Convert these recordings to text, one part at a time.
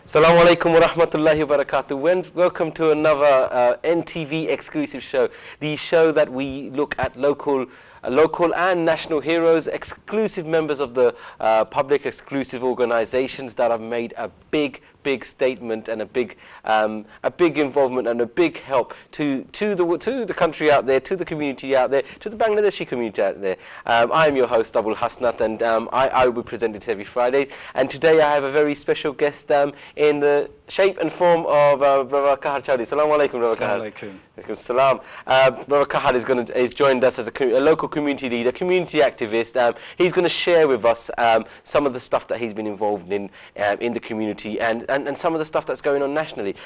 Assalamu alaikum wa rahmatullahi wa barakatuh. Welcome to another NTV exclusive show. The show that we look at local and national heroes, exclusive members of the public exclusive organizations that have made a big statement and a big involvement and a big help to the country out there, to the community out there, to the Bangladeshi community out there. I am your host, Abul Hasnath, and I will be presented every Friday. And today I have a very special guest in the shape and form of Brother Kahar Chowdhury. Assalamu alaikum, Brother Kahar. Assalamu alaikum. Salam. Brother Kahar is joined us as a local community leader, community activist. He's going to share with us some of the stuff that he's been involved in the community and some of the stuff that's going on nationally.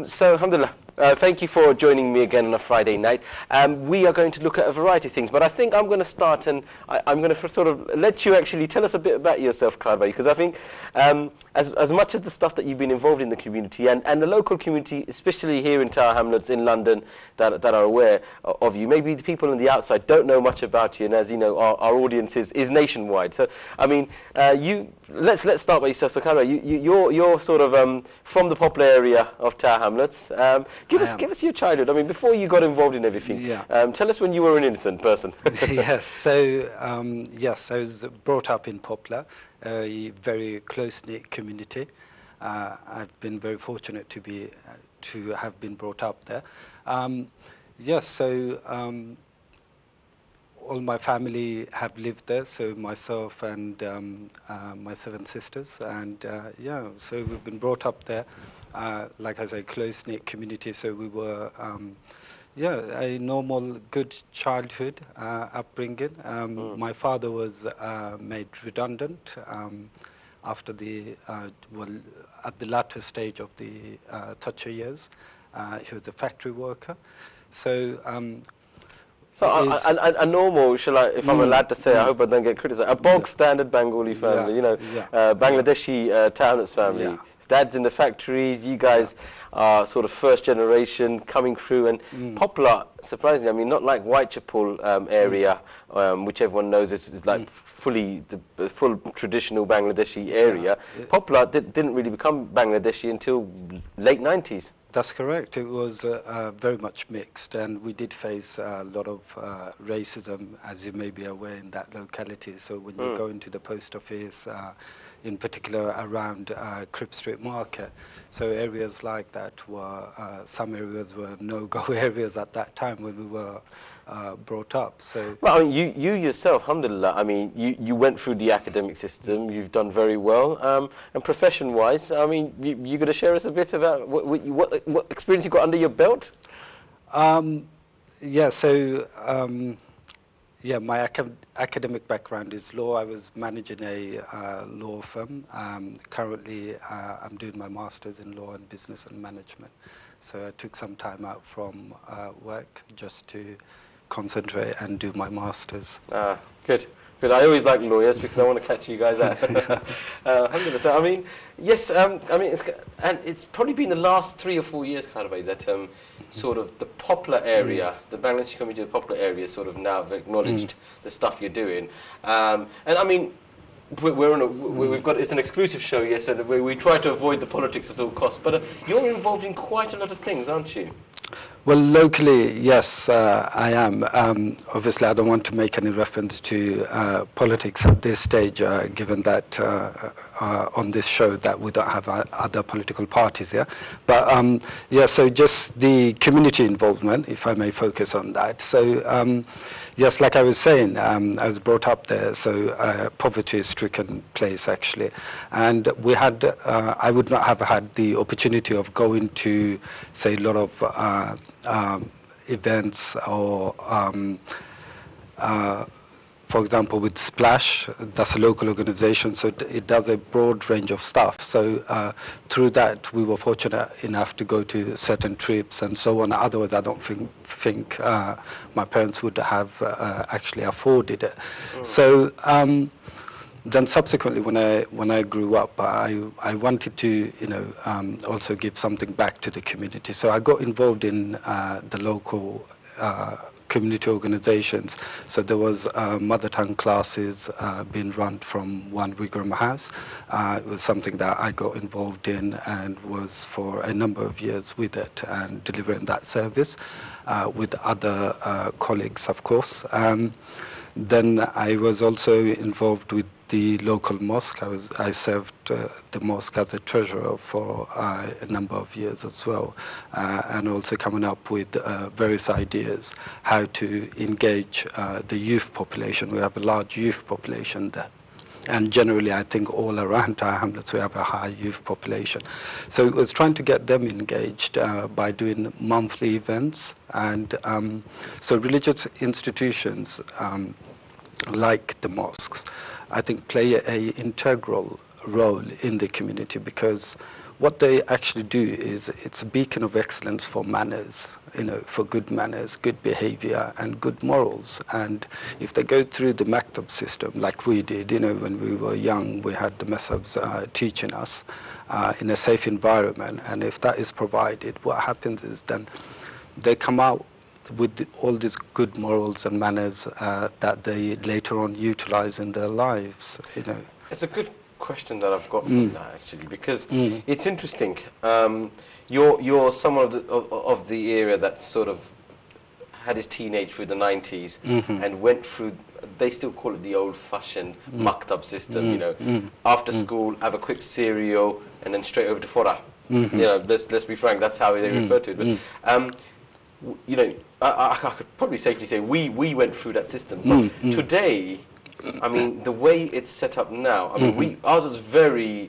So, alhamdulillah, thank you for joining me again on a Friday night. We are going to look at a variety of things, but I think I'm going to start and I'm going to sort of let you actually tell us a bit about yourself, Kahar, because I think as much as the stuff that you've been involved in the community and the local community, especially here in Tower Hamlets in London, that are aware of you, maybe the people on the outside don't know much about you, and as you know, our audience is nationwide. So, I mean, let's start by yourself. So, Kahar, you're sort of from the Poplar area of Tower Hamlets. Give us your childhood. I mean, before you got involved in everything. Yeah. Tell us when you were an innocent person. Yes. So yes, I was brought up in Poplar, a very close-knit community. I've been very fortunate to have been brought up there. Yes. So all my family have lived there. So myself and my 7 sisters, and yeah. So we've been brought up there. Like I say, close-knit community, so we were, a normal, good childhood upbringing. My father was made redundant after at the latter stage of the Thatcher years. He was a factory worker. So, a normal, if I'm allowed to say, I hope I don't get criticised, a bog-standard Bengali family, Bangladeshi Towners family. Yeah. Dad's in the factories, you guys are sort of first generation coming through, and Poplar, surprisingly, I mean, not like Whitechapel area, which everyone knows is like fully the full traditional Bangladeshi area. Yeah. Poplar didn't really become Bangladeshi until late 90s. That's correct. It was very much mixed, and we did face a lot of racism, as you may be aware, in that locality. So when you go into the post office, in particular around Crib Street Market, so areas like that were, some areas were no-go areas at that time when we were brought up. So, well, I mean, you yourself, alhamdulillah, I mean, you went through the academic system, you've done very well, and profession-wise, I mean, you got to share us a bit about what experience you got under your belt? Yeah, so, yeah, my academic background is law. I was managing a law firm. Currently, I'm doing my master's in law and business and management. So I took some time out from work just to concentrate and do my master's. Good. Good. I always like lawyers because I want to catch you guys out. So, I mean, yes. I mean, it's probably been the last 3 or 4 years, kind of way, that sort of the Poplar area, the Bangladeshi community of the Poplar area, sort of now have acknowledged the stuff you're doing. And I mean, we've got, it's an exclusive show, yes, and we try to avoid the politics at all costs. But you're involved in quite a lot of things, aren't you? Well, locally, yes, I am. Obviously, I don't want to make any reference to politics at this stage, given that on this show that we don't have other political parties, yeah? But, yeah, so just the community involvement, if I may focus on that. So, yes, like I was saying, I was brought up there, so poverty-stricken place, actually. And we had, I would not have had the opportunity of going to, say, a lot of events or, for example, with Splash, that's a local organization, so it does a broad range of stuff. So through that, we were fortunate enough to go to certain trips and so on. Otherwise, I don't think my parents would have actually afforded it. So then subsequently, when I grew up, I wanted to, also give something back to the community. So I got involved in the local community organizations. So there was mother tongue classes being run from one Wigram house. It was something that I got involved in and was for a number of years with it and delivering that service with other colleagues, of course. Then I was also involved with the local mosque. I served the mosque as a treasurer for a number of years as well, and also coming up with various ideas how to engage the youth population. We have a large youth population there. And generally, I think all around our hamlets, we have a high youth population. So it was trying to get them engaged by doing monthly events. And so religious institutions, like the mosques, I think play a integral role in the community, because what they actually do is it's a beacon of excellence for manners, for good manners, good behavior, and good morals. And if they go through the maktab system like we did, when we were young, we had the mesabs teaching us in a safe environment. And if that is provided, what happens is then they come out with all these good morals and manners that they later on utilize in their lives. It's a good question that I've got from that, actually, because it's interesting. You're someone of the era that sort of had his teenage through the 90s and went through, they still call it the old-fashioned maktab system, after school, have a quick cereal, and then straight over to Fora. Let's be frank, that's how they refer to it. But, I could probably safely say we went through that system. But today, I mean, the way it's set up now, I mean, ours was very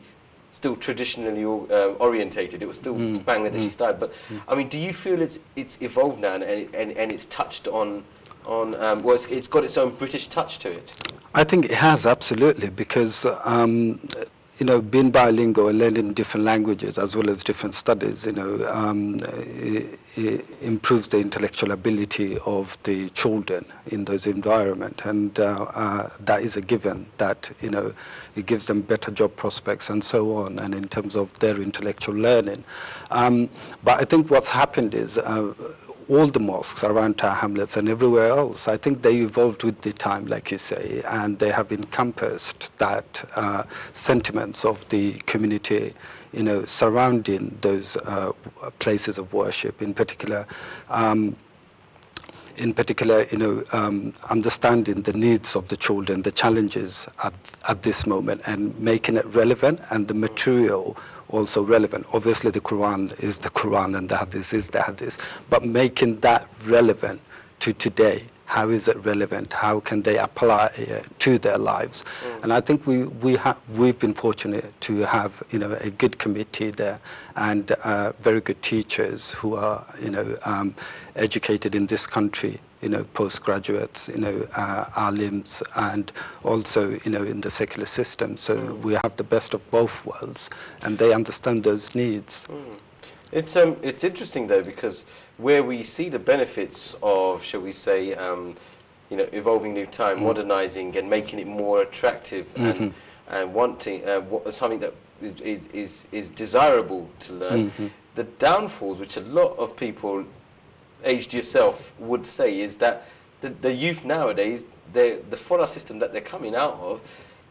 still traditionally orientated. It was still Bangladeshi style. But I mean, do you feel it's evolved now and it's touched on well, it's got its own British touch to it? I think it has, absolutely, because being bilingual and learning different languages as well as different studies, it improves the intellectual ability of the children in those environments, and that is a given. That it gives them better job prospects and so on, and in terms of their intellectual learning. But I think what's happened is, all the mosques around our hamlets and everywhere else, I think they evolved with the time, like you say, and they have encompassed that sentiments of the community, surrounding those places of worship. In particular, understanding the needs of the children, the challenges at this moment, and making it relevant, and the material also relevant. Obviously, the Quran is the Quran and the Hadith is the Hadith, but making that relevant to today. How is it relevant? How can they apply it to their lives? And I think we've been fortunate to have a good committee there, and very good teachers who are educated in this country, postgraduates, alims, and also in the secular system. So we have the best of both worlds, and they understand those needs. It's interesting though, because where we see the benefits of, shall we say, evolving new time, modernizing and making it more attractive, and wanting something that is desirable to learn. The downfalls, which a lot of people aged yourself would say, is that the youth nowadays, the Fora system that they're coming out of,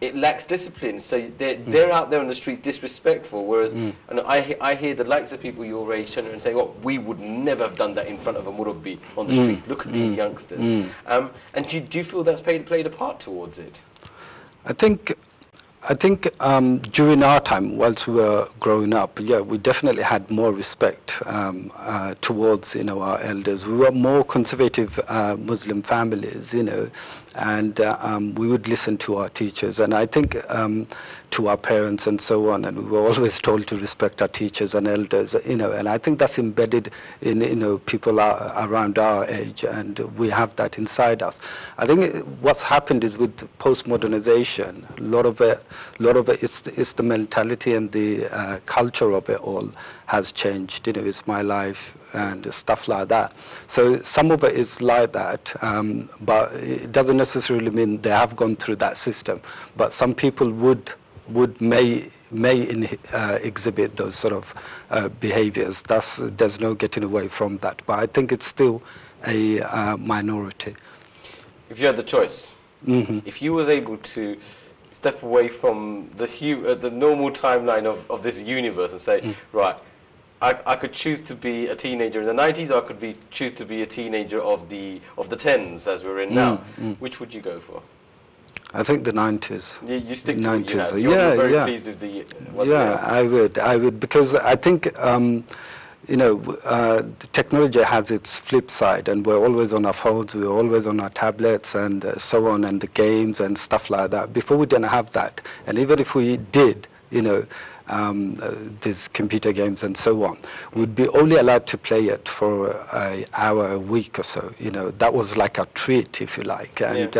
it lacks discipline. So they're out there on the streets disrespectful, whereas and I hear the likes of people your age turn around and say, well, we would never have done that in front of a murabbi on the streets. Look at these youngsters. And do you feel that's played a part towards it? I think during our time, whilst we were growing up, we definitely had more respect towards our elders. We were more conservative Muslim families, and we would listen to our teachers, and I think to our parents and so on, and we were always told to respect our teachers and elders, and I think that's embedded in people around our age, and we have that inside us. I think what's happened is with post-modernization, a lot of it is the mentality and the culture of it all has changed. It's my life and stuff like that. So some of it is like that, but it doesn't necessarily mean they have gone through that system. But some people may exhibit those sort of behaviors. There's no getting away from that. But I think it's still a minority. If you had the choice, Hmm. if you was able to step away from the normal timeline of this universe and say, right, I could choose to be a teenager in the 90s, or I could choose to be a teenager of the 10s as we're in now. Which would you go for? I think the 90s. You stick to what you 90s. have. Yeah, You're very yeah. pleased with the what we Yeah, have. I would, because I think, the technology has its flip side, and we're always on our phones, we're always on our tablets, and so on, and the games and stuff like that. Before we didn't have that, and even if we did, these computer games and so on, we'd be only allowed to play it for an hour a week or so. That was like a treat, if you like. And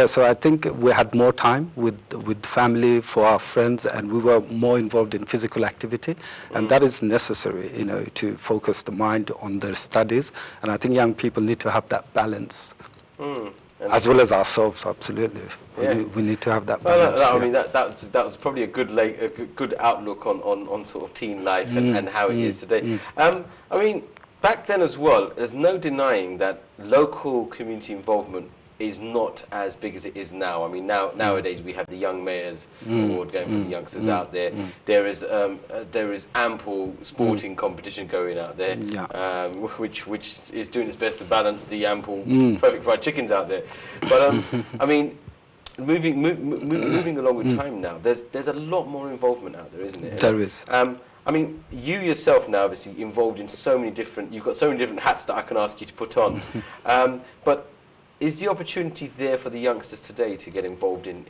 so I think we had more time with family, for our friends, and we were more involved in physical activity, and that is necessary, to focus the mind on their studies. And I think young people need to have that balance. As well as ourselves, absolutely. We need to have that balance. I mean, that was probably a good outlook on sort of teen life and how it is today. I mean, back then as well, there's no denying that local community involvement is not as big as it is now. I mean, nowadays we have the Young Mayors Award going for the youngsters out there. There is ample sporting competition going out there, which is doing its best to balance the ample perfect fried chickens out there. But I mean, moving along with time now, there's a lot more involvement out there, isn't it? There is. I mean, you yourself now obviously involved in you've got so many different hats that I can ask you to put on. But is the opportunity there for the youngsters today to get involved in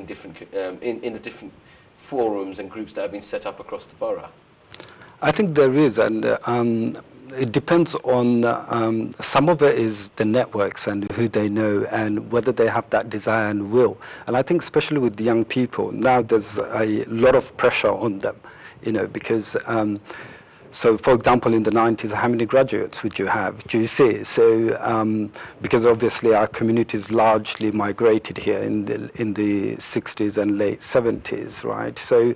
different in the different forums and groups that have been set up across the borough? I think there is, and it depends on, some of it is the networks and who they know and whether they have that desire and will. And I think especially with the young people, now there's a lot of pressure on them, because so, for example, in the 90s, how many graduates would you have? Do you see? So, because obviously our communities largely migrated here in the 60s and late 70s, right? So,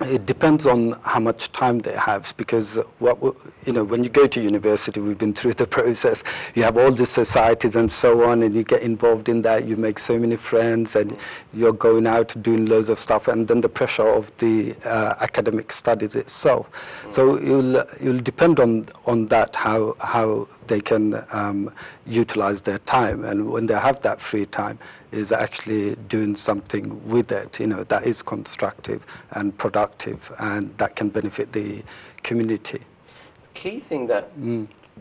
it depends on how much time they have, because when you go to university, we've been through the process. You have all these societies and so on, and you get involved in that. You make so many friends, and you're going out doing loads of stuff, and then the pressure of the academic studies itself. So you'll depend on that, how they can utilize their time, and when they have that free time, is actually doing something with it, that is constructive and productive, and that can benefit the community. The key thing that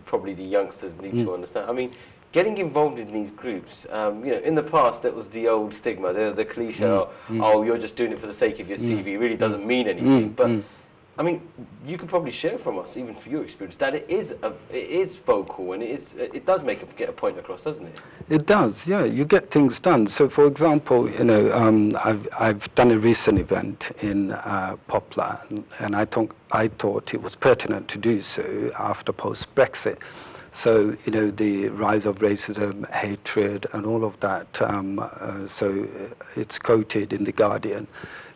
probably the youngsters need to understand, I mean, getting involved in these groups, in the past it was the old stigma, the cliche, oh, you're just doing it for the sake of your CV, it really doesn't mean anything. But I mean, you could probably share from us, even for your experience, that it is vocal, and it does get a point across, doesn't it? It does, yeah. You get things done. So, for example, I've done a recent event in Poplar, and I thought it was pertinent to do so after post-Brexit. So, the rise of racism, hatred, and all of that. So, it's quoted in The Guardian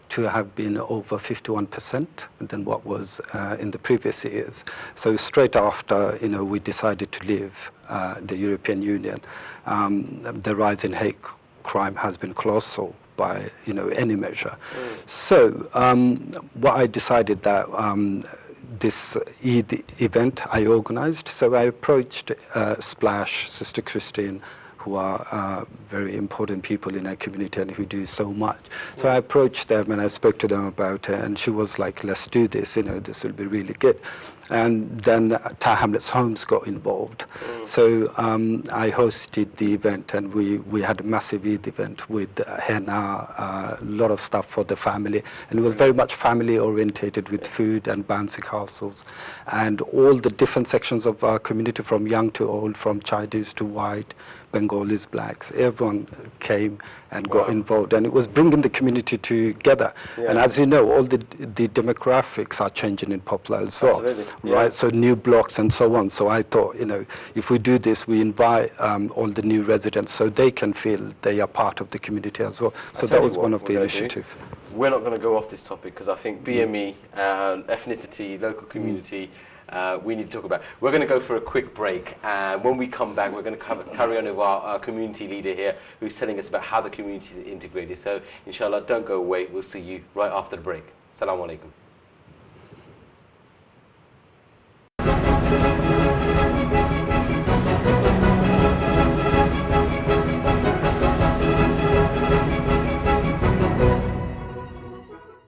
to have been over 51% than what was in the previous years. So straight after, we decided to leave the European Union, the rise in hate crime has been colossal by, any measure. So what I decided that this Eid event I organized, so I approached Splash, Sister Christine, who are very important people in our community and who do so much. So I approached them and I spoke to them about it, and she was like, let's do this, this will be really good. And then Tower Hamlets Homes got involved. So I hosted the event, and we had a massive Eid event with henna, a lot of stuff for the family, and it was very much family orientated with food and bouncy castles, and all the different sections of our community, from young to old, from Chinese to white, Bengalis, blacks, everyone came and got involved, and it was bringing the community together. And as you know, all the demographics are changing in Poplar as well, right? So new blocks and so on. So I thought, if we do this, we invite all the new residents so they can feel they are part of the community as well. So that was one of the initiatives. we're not going to go off this topic because I think BME, ethnicity, local community, we need to talk about. We're going to go for a quick break. When we come back, we're going to carry on with our community leader here, who's telling us about how the community is integrated. So, inshallah, don't go away. We'll see you right after the break. Assalamu alaikum.